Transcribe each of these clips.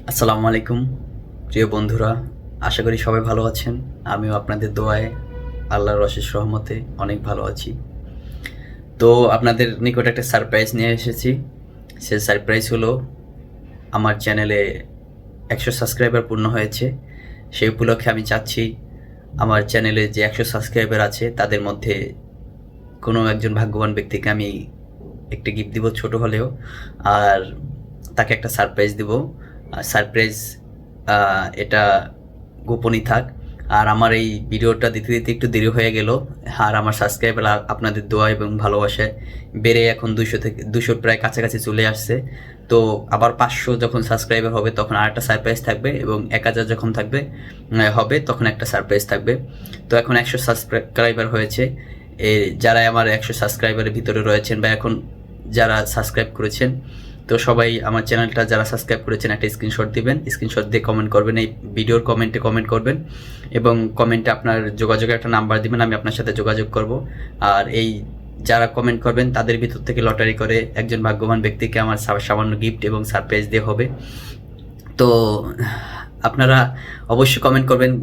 আসসালামু আলাইকুম প্রিয় বন্ধুরা, আশা করি সবাই ভালো আছেন। আমিও আপনাদের দোয়ায় আল্লাহর অশেষ রহমতে অনেক ভালো আছি। তো আপনাদের নিকট একটা সারপ্রাইজ নিয়ে এসেছি। সে সারপ্রাইজ হলো আমার চ্যানেলে 100 সাবস্ক্রাইবার পূর্ণ হয়েছে। সেই উপলক্ষে আমি চাচ্ছি আমার চ্যানেলে যে 100 সাবস্ক্রাইবার আছে তাদের মধ্যে কোনো একজন ভাগ্যবান ব্যক্তিকে আমি একটা গিফট দিব, ছোট হলেও, আর তাকে একটা সারপ্রাইজ দিব। সারপ্রাইজ এটা গোপনই থাক। আর আমার এই ভিডিওটা দিতে দিতে একটু দেরি হয়ে গেল, আর আমার সাবস্ক্রাইবার আপনাদের দোয়া এবং ভালোবাসায় বেড়ে এখন 200 প্রায় কাছাকাছি চলে আসছে। তো আবার 500 যখন সাবস্ক্রাইবার হবে তখন আর একটা সারপ্রাইজ থাকবে, এবং 1000 যখন হবে তখন একটা সারপ্রাইজ থাকবে। তো এখন 100 সাবস্ক্রাইবার হয়েছে। যারা আমার 100 সাবস্ক্রাইবারের ভিতরে রয়েছেন বা এখন যারা সাবস্ক্রাইব করেছেন, তো সবাই আমার চ্যানেলটা যারা সাবস্ক্রাইব করেছেন একটা স্ক্রিনশট দিবেন, স্ক্রিনশট দিয়ে কমেন্ট করবেন, এই ভিডিওর কমেন্টে কমেন্ট করবেন, এবং কমেন্টে আপনার যোগাযোগের একটা নাম্বার দিবেন, আমি আপনার সাথে যোগাযোগ করব। আর এই যারা কমেন্ট করবেন তাদের ভিতর থেকে লটারি করে একজন ভাগ্যবান ব্যক্তিকে আমার সামান্য গিফট এবং সারপ্রাইজ দিয়ে হবে। তো আপনারা অবশ্যই কমেন্ট করবেন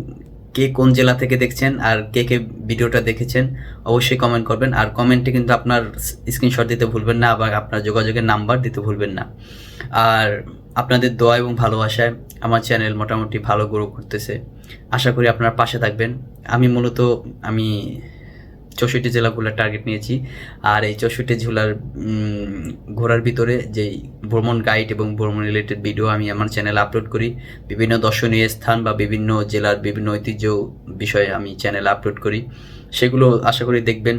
কে কোন জেলা থেকে দেখছেন আর কে কে ভিডিওটা দেখেছেন, অবশ্যই কমেন্ট করবেন। আর কমেন্টে কিন্তু আপনার স্ক্রিনশট দিতে ভুলবেন না, আবার আপনার যোগাযোগের নাম্বার দিতে ভুলবেন না। আর আপনাদের দোয়া এবং ভালোবাসায় আমার চ্যানেল মোটামুটি ভালো গ্রো করতেছে। আশা করি আপনারা পাশে থাকবেন। আমি 64 জেলাগুলোর টার্গেট নিয়েছি। আর এই 64 জেলার ঘোরার ভিতরে যেই ভ্রমণ গাইড এবং ভ্রমণ রিলেটেড ভিডিও আমি আমার চ্যানেলে আপলোড করি। বিভিন্ন দর্শনীয় স্থান বা বিভিন্ন জেলার বিভিন্ন ঐতিহ্য বিষয়ে আমি চ্যানেলে আপলোড করি, সেগুলো আশা করি দেখবেন।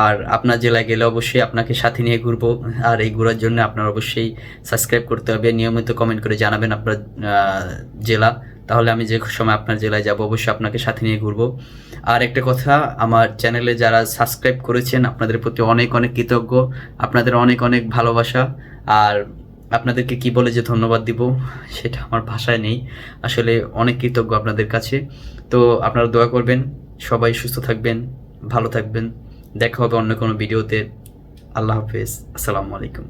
আর আপনার জেলায় গেলে অবশ্যই আপনাকে সাথে নিয়ে ঘুরবো। আর এই ঘোরার জন্য আপনার অবশ্যই সাবস্ক্রাইব করতে হবে, নিয়মিত কমেন্ট করে জানাবেন আপনার জেলা, তাহলে আমি যে সময় আপনার জেলায় যাব অবশ্যই আপনাকে সাথে নিয়ে ঘুরবো। আর একটা কথা, আমার চ্যানেলে যারা সাবস্ক্রাইব করেছেন আপনাদের প্রতি অনেক অনেক কৃতজ্ঞ, আপনাদের অনেক অনেক ভালোবাসা। আর আপনাদেরকে কি বলে যে ধন্যবাদ দিব সেটা আমার ভাষায় নেই, আসলে অনেক কৃতজ্ঞ আপনাদের কাছে। তো আপনারা দোয়া করবেন, সবাই সুস্থ থাকবেন, ভালো থাকবেন। দেখা হবে অন্য কোনো ভিডিওতে। আল্লাহ হাফেজ, আসসালামু আলাইকুম।